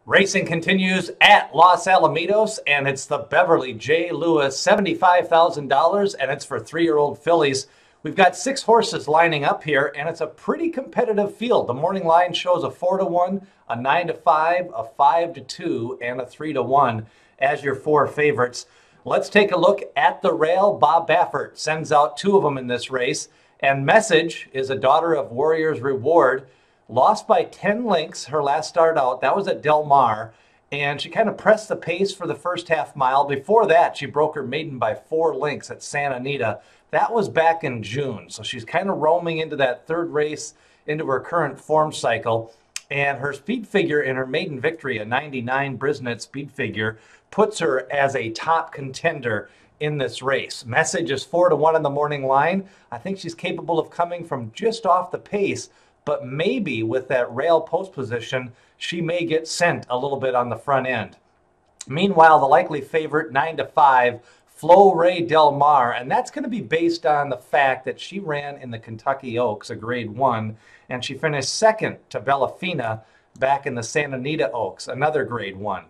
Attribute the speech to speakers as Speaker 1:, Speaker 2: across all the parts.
Speaker 1: Racing continues at Los Alamitos, and it's the Beverly J. Lewis $75,000, and it's for 3-year-old fillies. We've got 6 horses lining up here, and it's a pretty competitive field. The morning line shows a 4-1, a 9-5, a 5-2, and a 3-1 as your 4 favorites. Let's take a look at the rail. Bob Baffert sends out 2 of them in this race, and Message is a daughter of Warrior's Reward. Lost by 10 lengths her last start out. That was at Del Mar, and she kind of pressed the pace for the first half mile. Before that, she broke her maiden by 4 lengths at Santa Anita. That was back in June, so she's kind of roaming into that third race into her current form cycle. And her speed figure in her maiden victory, a 99 Brisnet speed figure, puts her as a top contender in this race. Message is 4-1 in the morning line. I think she's capable of coming from just off the pace, but maybe with that rail post position, she may get sent a little bit on the front end. Meanwhile, the likely favorite, 9-5, Florey Del Mar, and that's going to be based on the fact that she ran in the Kentucky Oaks, a grade 1, and she finished second to Bellafina back in the Santa Anita Oaks, another grade 1.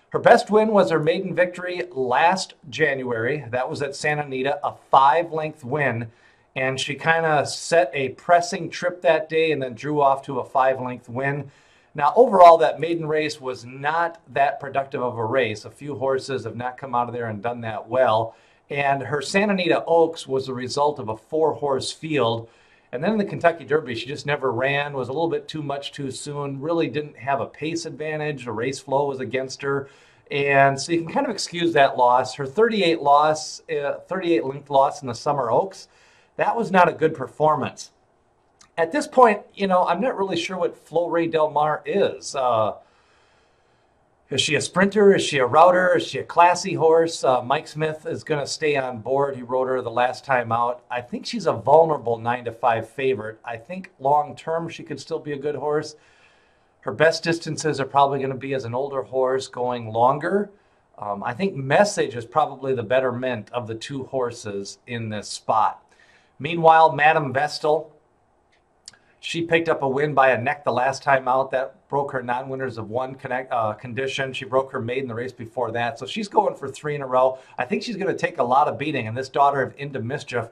Speaker 1: Her best win was her maiden victory last January. That was at Santa Anita, a 5-length win. And she kind of set a pressing trip that day and then drew off to a 5-length win. Now, overall, that maiden race was not that productive of a race. A few horses have not come out of there and done that well. And her Santa Anita Oaks was the result of a 4-horse field. And then in the Kentucky Derby, she just never ran, was a little bit too much too soon, really didn't have a pace advantage. The race flow was against her. And so you can kind of excuse that loss. Her 38-length loss in the Summer Oaks, that was not a good performance. At this point, I'm not really sure what Florey Del Mar is. Is she a sprinter? Is she a router? Is she a classy horse? Mike Smith is going to stay on board. He rode her the last time out. I think she's a vulnerable 9-5 favorite. I think long-term she could still be a good horse. Her best distances are probably going to be as an older horse going longer. I think Message is probably the better mint of the 2 horses in this spot. Meanwhile, Madame Vestal, she picked up a win by a neck the last time out. That broke her non-winners of 1 condition. She broke her maiden the race before that. So she's going for 3 in a row. I think she's going to take a lot of beating. And this daughter of Into Mischief,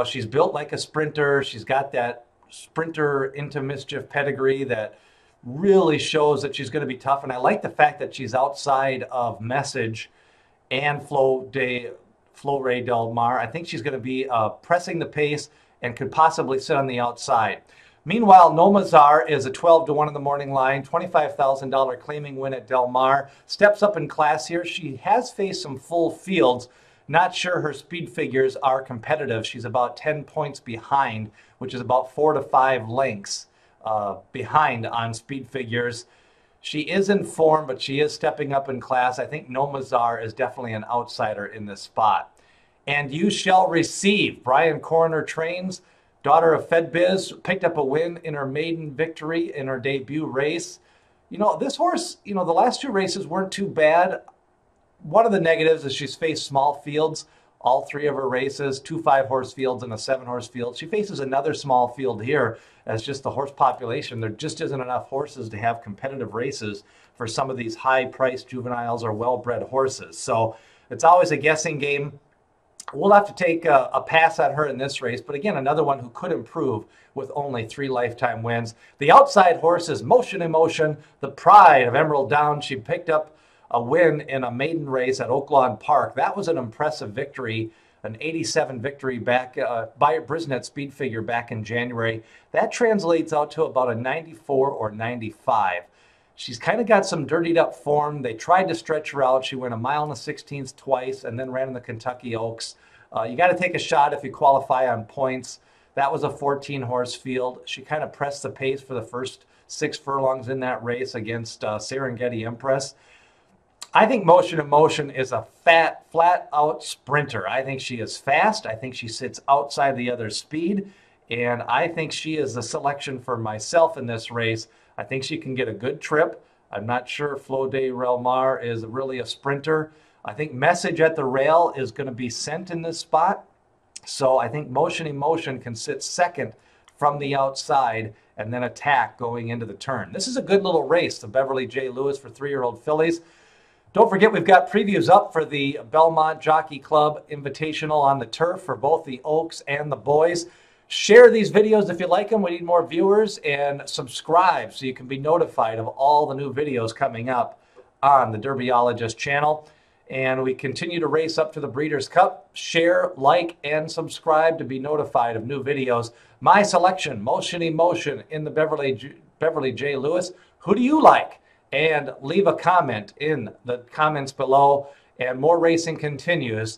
Speaker 1: she's built like a sprinter. She's got that sprinter Into Mischief pedigree that really shows that she's going to be tough. And I like the fact that she's outside of Message and Florey Del Mar. I think she's going to be pressing the pace and could possibly sit on the outside. Meanwhile, Nomazar is a 12-1 in the morning line, $25,000 claiming win at Del Mar. Steps up in class here. She has faced some full fields. Not sure her speed figures are competitive. She's about 10 points behind, which is about 4 to 5 lengths behind on speed figures. She is in form, but she is stepping up in class. I think Nomazar is definitely an outsider in this spot. And You Shall Receive. Brian Coroner trains. Daughter of FedBiz, picked up a win in her maiden victory in her debut race. This horse, the last 2 races weren't too bad. One of the negatives is she's faced small fields. All 3 of her races, 2 5-horse fields and a 7-horse field. She faces another small field here as just the horse population. There just isn't enough horses to have competitive races for some of these high-priced juveniles or well-bred horses. So it's always a guessing game. We'll have to take a pass on her in this race, but again, another one who could improve with only 3 lifetime wins. The outside horse is Motion Emotion, the pride of Emerald Downs. She picked up a win in a maiden race at Oaklawn Park. That was an impressive victory, an 87 victory back by Brisnet speed figure back in January. That translates out to about a 94 or 95. She's kind of got some dirtied up form. They tried to stretch her out. She went 1 16 miles twice and then ran in the Kentucky Oaks. You got to take a shot if you qualify on points. That was a 14-horse field. She kind of pressed the pace for the first 6 furlongs in that race against Serengeti Empress. I think Motion Emotion is a flat-out sprinter. I think she is fast. I think she sits outside the other speed. And I think she is the selection for myself in this race. I think she can get a good trip. I'm not sure Florey Del Mar is really a sprinter. I think Message at the rail is going to be sent in this spot. So I think Motion Emotion can sit second from the outside and then attack going into the turn. This is a good little race, the Beverly J. Lewis for 3-year-old fillies. Don't forget, we've got previews up for the Belmont Jockey Club Invitational on the turf for both the Oaks and the boys. Share these videos if you like them. We need more viewers. And subscribe so you can be notified of all the new videos coming up on the Derbyologist channel. And we continue to race up to the Breeders' Cup. Share, like, and subscribe to be notified of new videos. My selection, Motion Emotion in the Beverly J. Lewis. Who do you like? And leave a comment in the comments below. And more racing continues